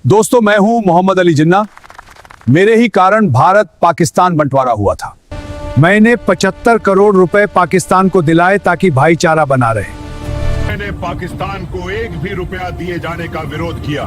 दोस्तों, मैं हूं मोहम्मद अली जिन्ना। मेरे ही कारण भारत पाकिस्तान बंटवारा हुआ था। मैंने 75 करोड़ रुपए पाकिस्तान को दिलाए ताकि भाईचारा बना रहे। मैंने पाकिस्तान को एक भी रुपया दिए जाने का विरोध किया,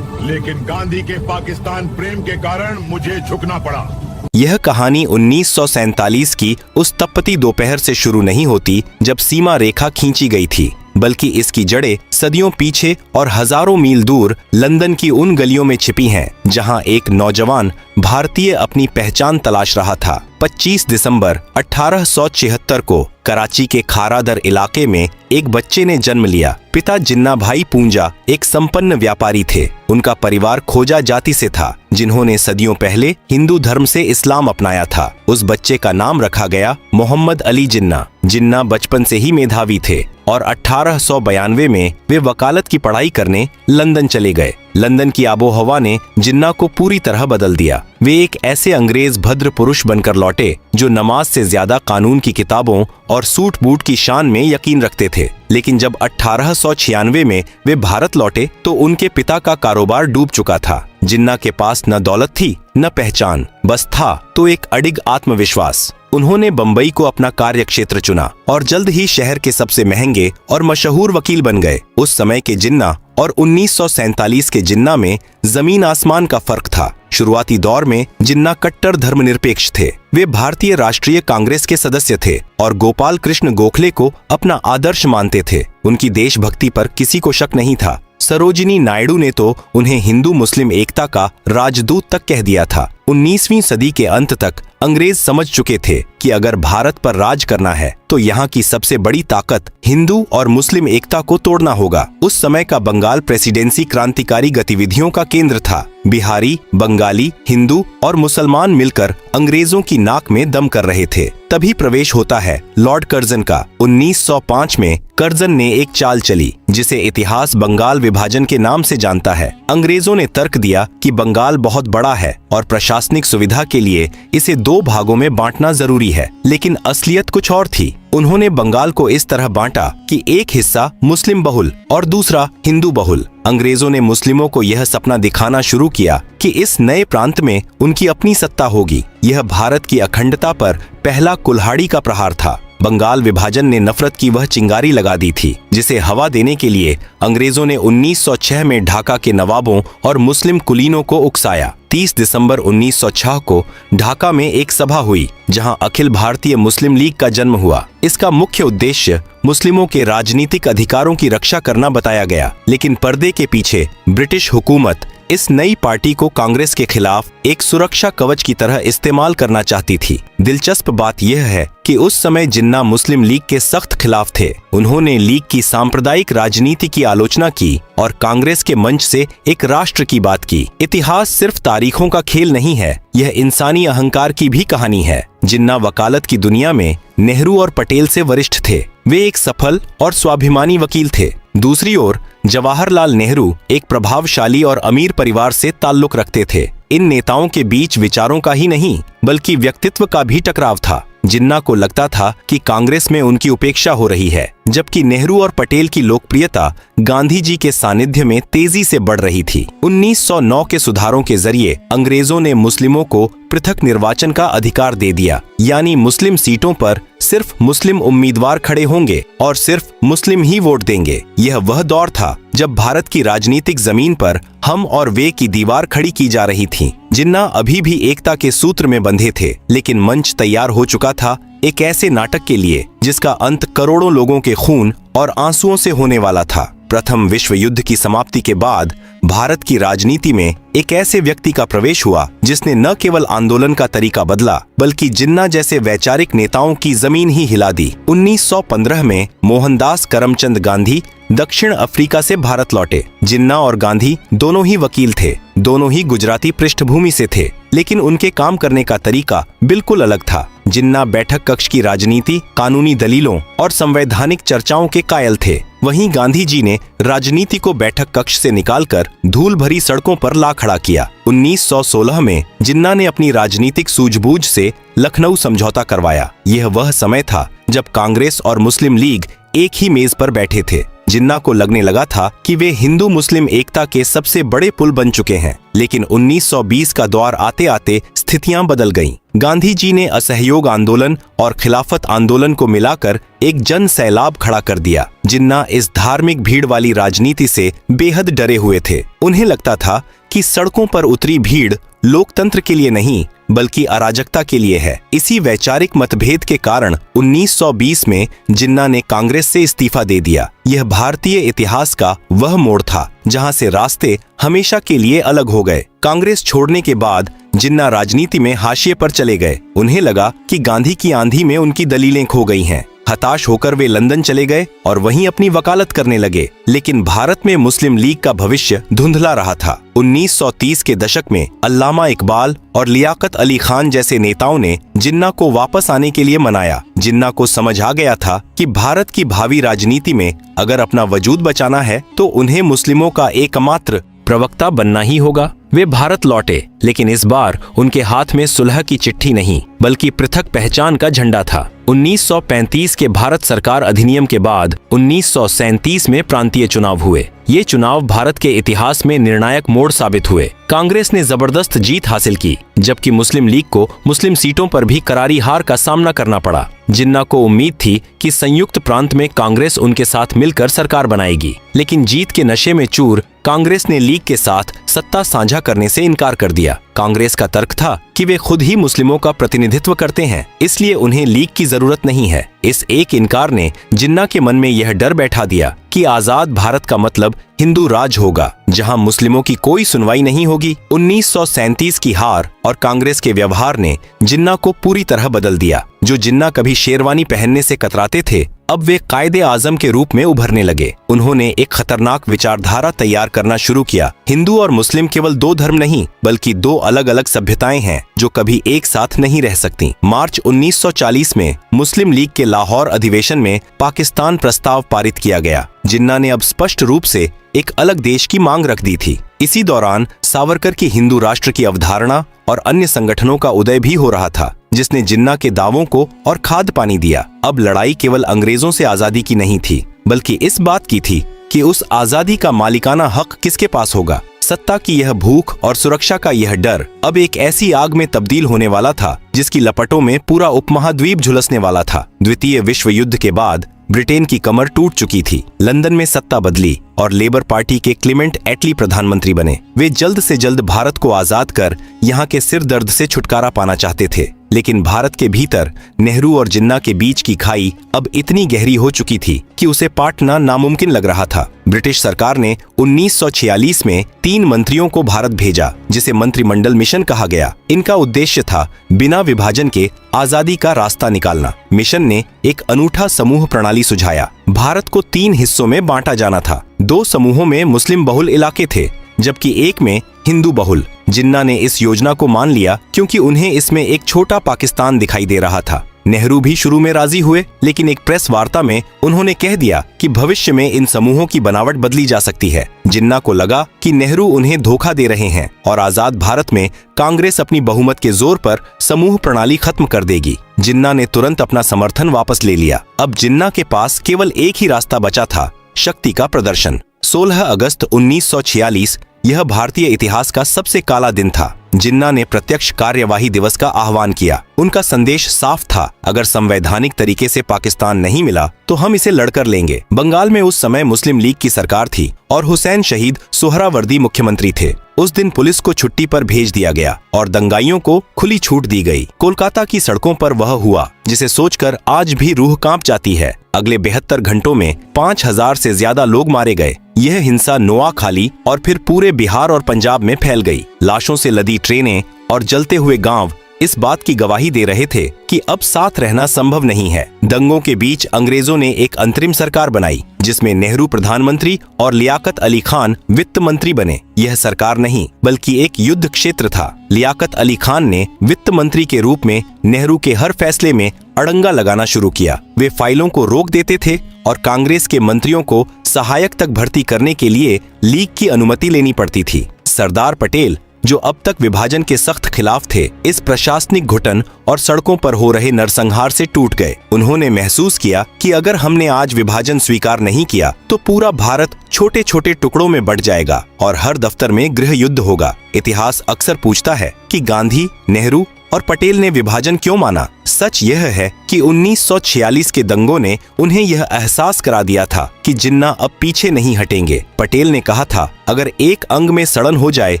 लेकिन गांधी के पाकिस्तान प्रेम के कारण मुझे झुकना पड़ा। यह कहानी 1947 की उस तपती दोपहर से शुरू नहीं होती जब सीमा रेखा खींची गई थी, बल्कि इसकी जड़ें सदियों पीछे और हजारों मील दूर लंदन की उन गलियों में छिपी हैं, जहां एक नौजवान भारतीय अपनी पहचान तलाश रहा था। 25 दिसंबर 1876 को कराची के खारादर इलाके में एक बच्चे ने जन्म लिया। पिता जिन्ना भाई पूंजा एक संपन्न व्यापारी थे। उनका परिवार खोजा जाति से था, जिन्होंने सदियों पहले हिंदू धर्म से इस्लाम अपनाया था। उस बच्चे का नाम रखा गया मोहम्मद अली जिन्ना। जिन्ना बचपन से ही मेधावी थे और 1892 में वे वकालत की पढ़ाई करने लंदन चले गए। लंदन की आबोहवा ने जिन्ना को पूरी तरह बदल दिया। वे एक ऐसे अंग्रेज भद्र पुरुष बनकर लौटे जो नमाज से ज्यादा कानून की किताबों और सूट बूट की शान में यकीन रखते थे। लेकिन जब 1896 में वे भारत लौटे तो उनके पिता का कारोबार डूब चुका था। जिन्ना के पास न दौलत थी न पहचान, बस था तो एक अडिग आत्मविश्वास। उन्होंने बंबई को अपना कार्य क्षेत्र चुना और जल्द ही शहर के सबसे महंगे और मशहूर वकील बन गए। उस समय के जिन्ना और 1947 के जिन्ना में जमीन आसमान का फर्क था। शुरुआती दौर में जिन्ना कट्टर धर्मनिरपेक्ष थे। वे भारतीय राष्ट्रीय कांग्रेस के सदस्य थे और गोपाल कृष्ण गोखले को अपना आदर्श मानते थे। उनकी देशभक्ति पर किसी को शक नहीं था। सरोजिनी नायडू ने तो उन्हें हिंदू मुस्लिम एकता का राजदूत तक कह दिया था। 19वीं सदी के अंत तक अंग्रेज समझ चुके थे कि अगर भारत पर राज करना है तो यहाँ की सबसे बड़ी ताकत हिंदू और मुस्लिम एकता को तोड़ना होगा। उस समय का बंगाल प्रेसिडेंसी क्रांतिकारी गतिविधियों का केंद्र था। बिहारी, बंगाली, हिंदू और मुसलमान मिलकर अंग्रेजों की नाक में दम कर रहे थे। तभी प्रवेश होता है लॉर्ड कर्जन का। 1905 में कर्जन ने एक चाल चली जिसे इतिहास बंगाल विभाजन के नाम से जानता है। अंग्रेजों ने तर्क दिया कि बंगाल बहुत बड़ा है और प्रशासनिक सुविधा के लिए इसे 2 भागों में बांटना जरूरी है, लेकिन असलियत कुछ और थी। उन्होंने बंगाल को इस तरह बांटा कि एक हिस्सा मुस्लिम बहुल और दूसरा हिंदू बहुल। अंग्रेजों ने मुस्लिमों को यह सपना दिखाना शुरू किया कि इस नए प्रांत में उनकी अपनी सत्ता होगी। यह भारत की अखंडता पर पहला कुल्हाड़ी का प्रहार था। बंगाल विभाजन ने नफरत की वह चिंगारी लगा दी थी जिसे हवा देने के लिए अंग्रेजों ने 1906 में ढाका के नवाबों और मुस्लिम कुलीनों को उकसाया। 30 दिसंबर 1906 को ढाका में एक सभा हुई जहां अखिल भारतीय मुस्लिम लीग का जन्म हुआ। इसका मुख्य उद्देश्य मुस्लिमों के राजनीतिक अधिकारों की रक्षा करना बताया गया, लेकिन पर्दे के पीछे ब्रिटिश हुकूमत इस नई पार्टी को कांग्रेस के खिलाफ एक सुरक्षा कवच की तरह इस्तेमाल करना चाहती थी। दिलचस्प बात यह है कि उस समय जिन्ना मुस्लिम लीग के सख्त खिलाफ थे। उन्होंने लीग की सांप्रदायिक राजनीति की आलोचना की और कांग्रेस के मंच से एक राष्ट्र की बात की। इतिहास सिर्फ तारीखों का खेल नहीं है, यह इंसानी अहंकार की भी कहानी है। जिन्ना वकालत की दुनिया में नेहरू और पटेल से वरिष्ठ थे। वे एक सफल और स्वाभिमानी वकील थे। दूसरी ओर जवाहरलाल नेहरू एक प्रभावशाली और अमीर परिवार से ताल्लुक रखते थे। इन नेताओं के बीच विचारों का ही नहीं बल्कि व्यक्तित्व का भी टकराव था। जिन्ना को लगता था कि कांग्रेस में उनकी उपेक्षा हो रही है, जबकि नेहरू और पटेल की लोकप्रियता गांधी जी के सानिध्य में तेजी से बढ़ रही थी। 1909 के सुधारों के जरिए अंग्रेजों ने मुस्लिमों को पृथक निर्वाचन का अधिकार दे दिया, यानी मुस्लिम सीटों पर सिर्फ मुस्लिम उम्मीदवार खड़े होंगे और सिर्फ मुस्लिम ही वोट देंगे। यह वह दौर था जब भारत की राजनीतिक जमीन पर हम और वे की दीवार खड़ी की जा रही थी। जिन्ना अभी भी एकता के सूत्र में बंधे थे, लेकिन मंच तैयार हो चुका था एक ऐसे नाटक के लिए जिसका अंत करोड़ों लोगों के खून और आंसुओं से होने वाला था। प्रथम विश्व युद्ध की समाप्ति के बाद भारत की राजनीति में एक ऐसे व्यक्ति का प्रवेश हुआ जिसने न केवल आंदोलन का तरीका बदला बल्कि जिन्ना जैसे वैचारिक नेताओं की जमीन ही हिला दी। 1915 में मोहनदास करमचंद गांधी दक्षिण अफ्रीका से भारत लौटे। जिन्ना और गांधी दोनों ही वकील थे, दोनों ही गुजराती पृष्ठभूमि से थे, लेकिन उनके काम करने का तरीका बिल्कुल अलग था। जिन्ना बैठक कक्ष की राजनीति, कानूनी दलीलों और संवैधानिक चर्चाओं के कायल थे, वहीं गांधी जी ने राजनीति को बैठक कक्ष से निकालकर धूल भरी सड़कों पर ला खड़ा किया। 1916 में जिन्ना ने अपनी राजनीतिक सूझबूझ से लखनऊ समझौता करवाया। यह वह समय था जब कांग्रेस और मुस्लिम लीग एक ही मेज पर बैठे थे। जिन्ना को लगने लगा था कि वे हिंदू मुस्लिम एकता के सबसे बड़े पुल बन चुके हैं। लेकिन 1920 का दौर आते आते स्थितियां बदल गईं। गांधी जी ने असहयोग आंदोलन और खिलाफत आंदोलन को मिलाकर एक जन सैलाब खड़ा कर दिया। जिन्ना इस धार्मिक भीड़ वाली राजनीति से बेहद डरे हुए थे। उन्हें लगता था कि सड़कों पर उतरी भीड़ लोकतंत्र के लिए नहीं बल्कि अराजकता के लिए है। इसी वैचारिक मतभेद के कारण 1920 में जिन्ना ने कांग्रेस से इस्तीफा दे दिया। यह भारतीय इतिहास का वह मोड़ था जहां से रास्ते हमेशा के लिए अलग हो गए। कांग्रेस छोड़ने के बाद जिन्ना राजनीति में हाशिए पर चले गए। उन्हें लगा कि गांधी की आंधी में उनकी दलीलें खो गई हैं। हताश होकर वे लंदन चले गए और वहीं अपनी वकालत करने लगे। लेकिन भारत में मुस्लिम लीग का भविष्य धुंधला रहा था। 1930 के दशक में अल्लामा इकबाल और लियाकत अली खान जैसे नेताओं ने जिन्ना को वापस आने के लिए मनाया। जिन्ना को समझ आ गया था कि भारत की भावी राजनीति में अगर अपना वजूद बचाना है तो उन्हें मुस्लिमों का एकमात्र प्रवक्ता बनना ही होगा। वे भारत लौटे, लेकिन इस बार उनके हाथ में सुलह की चिट्ठी नहीं बल्कि पृथक पहचान का झंडा था। 1935 के भारत सरकार अधिनियम के बाद 1937 में प्रांतीय चुनाव हुए। ये चुनाव भारत के इतिहास में निर्णायक मोड़ साबित हुए। कांग्रेस ने जबरदस्त जीत हासिल की, जबकि मुस्लिम लीग को मुस्लिम सीटों पर भी करारी हार का सामना करना पड़ा। जिन्ना को उम्मीद थी कि संयुक्त प्रांत में कांग्रेस उनके साथ मिलकर सरकार बनाएगी, लेकिन जीत के नशे में चूर कांग्रेस ने लीग के साथ सत्ता साझा करने से इनकार कर दिया। कांग्रेस का तर्क था कि वे खुद ही मुस्लिमों का प्रतिनिधित्व करते हैं, इसलिए उन्हें लीग की जरूरत नहीं है। इस एक इनकार ने जिन्ना के मन में यह डर बैठा दिया कि आजाद भारत का मतलब हिंदू राज होगा, जहां मुस्लिमों की कोई सुनवाई नहीं होगी। 1937 की हार और कांग्रेस के व्यवहार ने जिन्ना को पूरी तरह बदल दिया। जो जिन्ना कभी शेरवानी पहनने से कतराते थे, अब वे कायदे आजम के रूप में उभरने लगे। उन्होंने एक खतरनाक विचारधारा तैयार करना शुरू किया। हिंदू और मुस्लिम केवल दो धर्म नहीं बल्कि दो अलग अलग सभ्यताएं हैं जो कभी एक साथ नहीं रह सकती। मार्च 1940 में मुस्लिम लीग के लाहौर अधिवेशन में पाकिस्तान प्रस्ताव पारित किया गया। जिन्ना ने अब स्पष्ट रूप से एक अलग देश की मांग रख दी थी। इसी दौरान सावरकर की हिंदू राष्ट्र की अवधारणा और अन्य संगठनों का उदय भी हो रहा था, जिसने जिन्ना के दावों को और खाद पानी दिया। अब लड़ाई केवल अंग्रेजों से आजादी की नहीं थी बल्कि इस बात की थी कि उस आजादी का मालिकाना हक किसके पास होगा। सत्ता की यह भूख और सुरक्षा का यह डर अब एक ऐसी आग में तब्दील होने वाला था जिसकी लपटों में पूरा उपमहाद्वीप झुलसने वाला था। द्वितीय विश्व युद्ध के बाद ब्रिटेन की कमर टूट चुकी थी। लंदन में सत्ता बदली और लेबर पार्टी के क्लेमेंट एटली प्रधानमंत्री बने। वे जल्द से जल्द भारत को आजाद कर यहाँ के सिर दर्द से छुटकारा पाना चाहते थे, लेकिन भारत के भीतर नेहरू और जिन्ना के बीच की खाई अब इतनी गहरी हो चुकी थी कि उसे पाटना नामुमकिन लग रहा था। ब्रिटिश सरकार ने 1946 में 3 मंत्रियों को भारत भेजा, जिसे मंत्रिमंडल मिशन कहा गया। इनका उद्देश्य था बिना विभाजन के आजादी का रास्ता निकालना। मिशन ने एक अनूठा समूह प्रणाली सुझाया। भारत को 3 हिस्सों में बांटा जाना था। 2 समूहों में मुस्लिम बहुल इलाके थे, जबकि एक में हिंदू बहुल। जिन्ना ने इस योजना को मान लिया क्योंकि उन्हें इसमें एक छोटा पाकिस्तान दिखाई दे रहा था। नेहरू भी शुरू में राजी हुए, लेकिन एक प्रेस वार्ता में उन्होंने कह दिया कि भविष्य में इन समूहों की बनावट बदली जा सकती है। जिन्ना को लगा कि नेहरू उन्हें धोखा दे रहे हैं और आजाद भारत में कांग्रेस अपनी बहुमत के जोर पर समूह प्रणाली खत्म कर देगी। जिन्ना ने तुरंत अपना समर्थन वापस ले लिया। अब जिन्ना के पास केवल एक ही रास्ता बचा था, शक्ति का प्रदर्शन। 16 अगस्त 1946 यह भारतीय इतिहास का सबसे काला दिन था। जिन्ना ने प्रत्यक्ष कार्यवाही दिवस का आह्वान किया। उनका संदेश साफ था, अगर संवैधानिक तरीके से पाकिस्तान नहीं मिला तो हम इसे लड़कर लेंगे। बंगाल में उस समय मुस्लिम लीग की सरकार थी और हुसैन शहीद सोहरावर्दी मुख्यमंत्री थे। उस दिन पुलिस को छुट्टी पर भेज दिया गया और दंगाइयों को खुली छूट दी गई। कोलकाता की सड़कों पर वह हुआ जिसे सोचकर आज भी रूह कांप जाती है। अगले 72 घंटों में 5000 से ज्यादा लोग मारे गए। यह हिंसा नोआखाली और फिर पूरे बिहार और पंजाब में फैल गई। लाशों से लदी ट्रेनें और जलते हुए गांव इस बात की गवाही दे रहे थे कि अब साथ रहना संभव नहीं है। दंगों के बीच अंग्रेजों ने एक अंतरिम सरकार बनाई जिसमें नेहरू प्रधानमंत्री और लियाकत अली खान वित्त मंत्री बने। यह सरकार नहीं बल्कि एक युद्ध क्षेत्र था। लियाकत अली खान ने वित्त मंत्री के रूप में नेहरू के हर फैसले में अड़ंगा लगाना शुरू किया। वे फाइलों को रोक देते थे और कांग्रेस के मंत्रियों को सहायक तक भर्ती करने के लिए लीग की अनुमति लेनी पड़ती थी। सरदार पटेल जो अब तक विभाजन के सख्त खिलाफ थे, इस प्रशासनिक घुटन और सड़कों पर हो रहे नरसंहार से टूट गए। उन्होंने महसूस किया कि अगर हमने आज विभाजन स्वीकार नहीं किया तो पूरा भारत छोटे छोटे टुकड़ों में बंट जाएगा और हर दफ्तर में गृह युद्ध होगा। इतिहास अक्सर पूछता है कि गांधी, नेहरू और पटेल ने विभाजन क्यों माना। सच यह है कि 1946 के दंगों ने उन्हें यह एहसास करा दिया था कि जिन्ना अब पीछे नहीं हटेंगे। पटेल ने कहा था, अगर एक अंग में सड़न हो जाए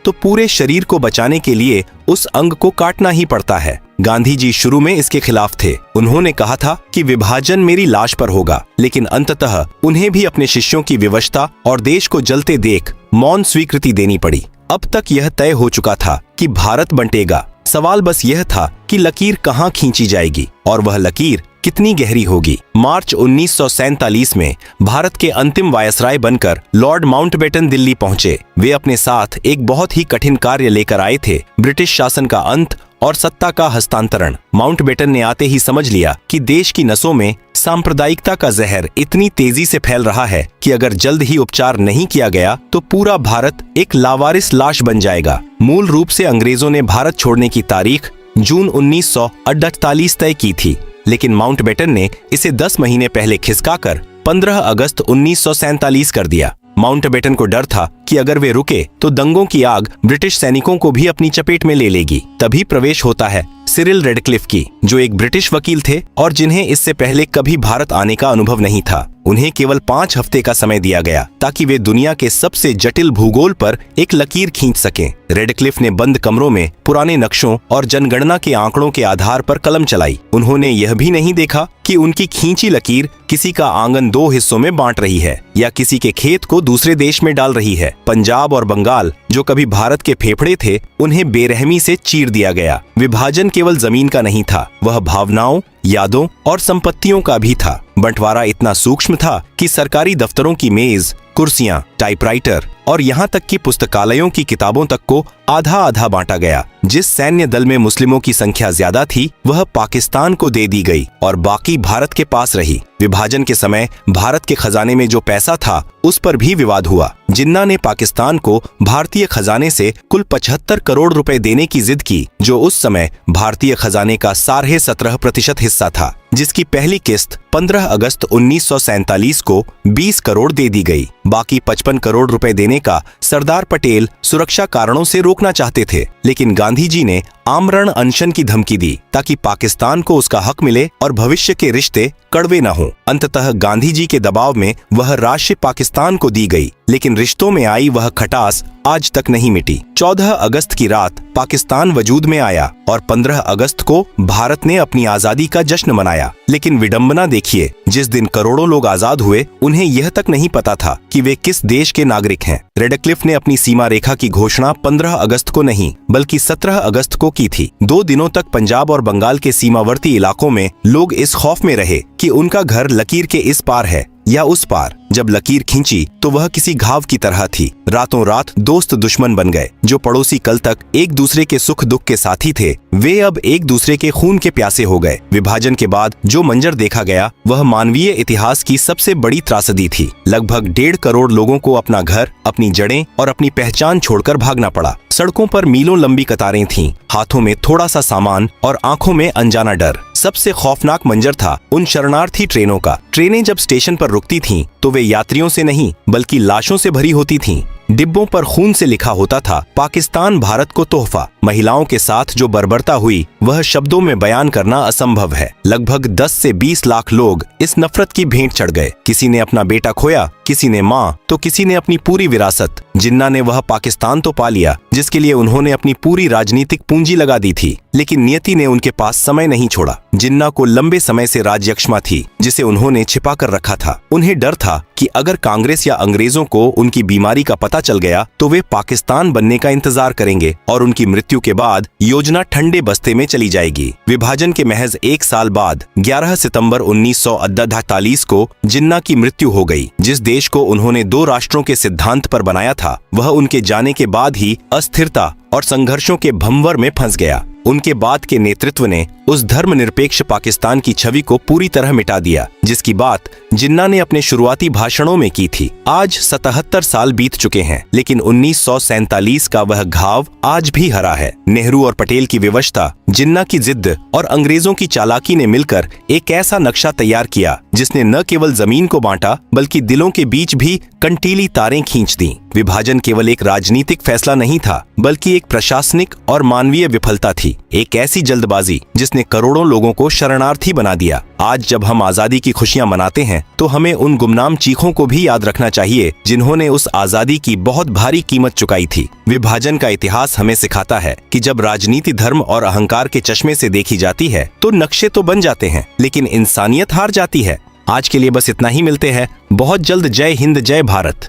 तो पूरे शरीर को बचाने के लिए उस अंग को काटना ही पड़ता है। गांधी जी शुरू में इसके खिलाफ थे। उन्होंने कहा था कि विभाजन मेरी लाश पर होगा, लेकिन अंततः उन्हें भी अपने शिष्यों की विवशता और देश को जलते देख मौन स्वीकृति देनी पड़ी। अब तक यह तय हो चुका था कि भारत बंटेगा। सवाल बस यह था कि लकीर कहां खींची जाएगी और वह लकीर कितनी गहरी होगी। मार्च 1947 में भारत के अंतिम वायसराय बनकर लॉर्ड माउंटबेटन दिल्ली पहुंचे। वे अपने साथ एक बहुत ही कठिन कार्य लेकर आए थे, ब्रिटिश शासन का अंत और सत्ता का हस्तांतरण। माउंटबेटन ने आते ही समझ लिया कि देश की नसों में सांप्रदायिकता का जहर इतनी तेजी से फैल रहा है कि अगर जल्द ही उपचार नहीं किया गया तो पूरा भारत एक लावारिस लाश बन जाएगा। मूल रूप से अंग्रेजों ने भारत छोड़ने की तारीख जून 1948 तय की थी, लेकिन माउंटबेटन ने इसे 10 महीने पहले खिसकाकर 15 अगस्त 1947 कर दिया। माउंटबेटन को डर था कि अगर वे रुके तो दंगों की आग ब्रिटिश सैनिकों को भी अपनी चपेट में ले लेगी। तभी प्रवेश होता है सिरिल रेडक्लिफ की, जो एक ब्रिटिश वकील थे और जिन्हें इससे पहले कभी भारत आने का अनुभव नहीं था। उन्हें केवल 5 हफ्ते का समय दिया गया ताकि वे दुनिया के सबसे जटिल भूगोल पर एक लकीर खींच सकें। रेडक्लिफ ने बंद कमरों में पुराने नक्शों और जनगणना के आंकड़ों के आधार पर कलम चलाई। उन्होंने यह भी नहीं देखा कि उनकी खींची लकीर किसी का आंगन 2 हिस्सों में बांट रही है या किसी के खेत को दूसरे देश में डाल रही है। पंजाब और बंगाल, जो कभी भारत के फेफड़े थे, उन्हें बेरहमी से चीर दिया गया। विभाजन केवल जमीन का नहीं था, वह भावनाओं, यादों और संपत्तियों का भी था। बंटवारा इतना सूक्ष्म था कि सरकारी दफ्तरों की मेज, कुर्सियां, टाइपराइटर और यहाँ तक कि पुस्तकालयों की किताबों तक को आधा आधा बांटा गया। जिस सैन्य दल में मुस्लिमों की संख्या ज्यादा थी वह पाकिस्तान को दे दी गई और बाकी भारत के पास रही। विभाजन के समय भारत के खजाने में जो पैसा था उस पर भी विवाद हुआ। जिन्ना ने पाकिस्तान को भारतीय खजाने से कुल 75 करोड़ रुपए देने की जिद की, जो उस समय भारतीय खजाने का 17.5% हिस्सा था, जिसकी पहली किस्त 15 अगस्त 1947 को 20 करोड़ दे दी गई। बाकी 55 करोड़ रुपए देने का सरदार पटेल सुरक्षा कारणों से रोकना चाहते थे, लेकिन गांधी जी ने आमरण अनशन की धमकी दी ताकि पाकिस्तान को उसका हक मिले और भविष्य के रिश्ते कड़वे न हों। अंततः गांधी जी के दबाव में वह राशि पाकिस्तान को दी गई, लेकिन रिश्तों में आई वह खटास आज तक नहीं मिटी। 14 अगस्त की रात पाकिस्तान वजूद में आया और 15 अगस्त को भारत ने अपनी आजादी का जश्न मनाया। लेकिन विडंबना देखिए, जिस दिन करोड़ों लोग आजाद हुए उन्हें यह तक नहीं पता था कि वे किस देश के नागरिक हैं। रेडक्लिफ ने अपनी सीमा रेखा की घोषणा 15 अगस्त को नहीं बल्कि 17 अगस्त को की थी। 2 दिनों तक पंजाब और बंगाल के सीमावर्ती इलाकों में लोग इस खौफ में रहे कि उनका घर लकीर के इस पार है या उस पार। जब लकीर खींची तो वह किसी घाव की तरह थी। रातों रात दोस्त दुश्मन बन गए। जो पड़ोसी कल तक एक दूसरे के सुख दुख के साथी थे, वे अब एक दूसरे के खून के प्यासे हो गए। विभाजन के बाद जो मंजर देखा गया वह मानवीय इतिहास की सबसे बड़ी त्रासदी थी। लगभग 1.5 करोड़ लोगों को अपना घर, अपनी जड़ें और अपनी पहचान छोड़कर भागना पड़ा। सड़कों पर मीलों लंबी कतारें थीं, हाथों में थोड़ा सा सामान और आंखों में अनजाना डर। सबसे खौफनाक मंजर था उन शरणार्थी ट्रेनों का। ट्रेनें जब स्टेशन पर रुकती थीं तो वे यात्रियों से नहीं बल्कि लाशों से भरी होती थीं। डिब्बों पर खून से लिखा होता था, पाकिस्तान भारत को तोहफा। महिलाओं के साथ जो बर्बरता हुई वह शब्दों में बयान करना असंभव है। लगभग 10 से 20 लाख लोग इस नफरत की भेंट चढ़ गए। किसी ने अपना बेटा खोया, किसी ने माँ, तो किसी ने अपनी पूरी विरासत। जिन्ना ने वह पाकिस्तान तो पा लिया जिसके लिए उन्होंने अपनी पूरी राजनीतिक पूंजी लगा दी थी, लेकिन नियति ने उनके पास समय नहीं छोड़ा। जिन्ना को लंबे समय से राजयक्ष्मा थी जिसे उन्होंने छिपा कर रखा था। उन्हें डर था कि अगर कांग्रेस या अंग्रेजों को उनकी बीमारी का पता चल गया तो वे पाकिस्तान बनने का इंतजार करेंगे और उनकी मृत्यु के बाद योजना ठंडे बस्ते में चली जाएगी। विभाजन के महज 1 साल बाद 11 सितंबर 1948 को जिन्ना की मृत्यु हो गई। जिस देश को उन्होंने 2 राष्ट्रों के सिद्धांत पर बनाया था वह उनके जाने के बाद ही अस्थिरता और संघर्षों के भंवर में फंस गया। उनके बाद के नेतृत्व ने उस धर्मनिरपेक्ष पाकिस्तान की छवि को पूरी तरह मिटा दिया, जिसकी बात जिन्ना ने अपने शुरुआती भाषणों में की थी। आज 77 साल बीत चुके हैं, लेकिन 1947 का वह घाव आज भी हरा है। नेहरू और पटेल की विवशता, जिन्ना की जिद्द और अंग्रेजों की चालाकी ने मिलकर एक ऐसा नक्शा तैयार किया जिसने न केवल जमीन को बांटा बल्कि दिलों के बीच भी कंटीली तारें खींच दी। विभाजन केवल एक राजनीतिक फैसला नहीं था, बल्कि एक प्रशासनिक और मानवीय विफलता थी, एक ऐसी जल्दबाजी जिसने करोड़ों लोगों को शरणार्थी बना दिया। आज जब हम आजादी की खुशियां मनाते हैं तो हमें उन गुमनाम चीखों को भी याद रखना चाहिए जिन्होंने उस आजादी की बहुत भारी कीमत चुकाई थी। विभाजन का इतिहास हमें सिखाता है कि जब राजनीति धर्म और अहंकार के चश्मे से देखी जाती है तो नक्शे तो बन जाते हैं, लेकिन इंसानियत हार जाती है। आज के लिए बस इतना ही, मिलते हैं बहुत जल्द। जय हिंद, जय भारत।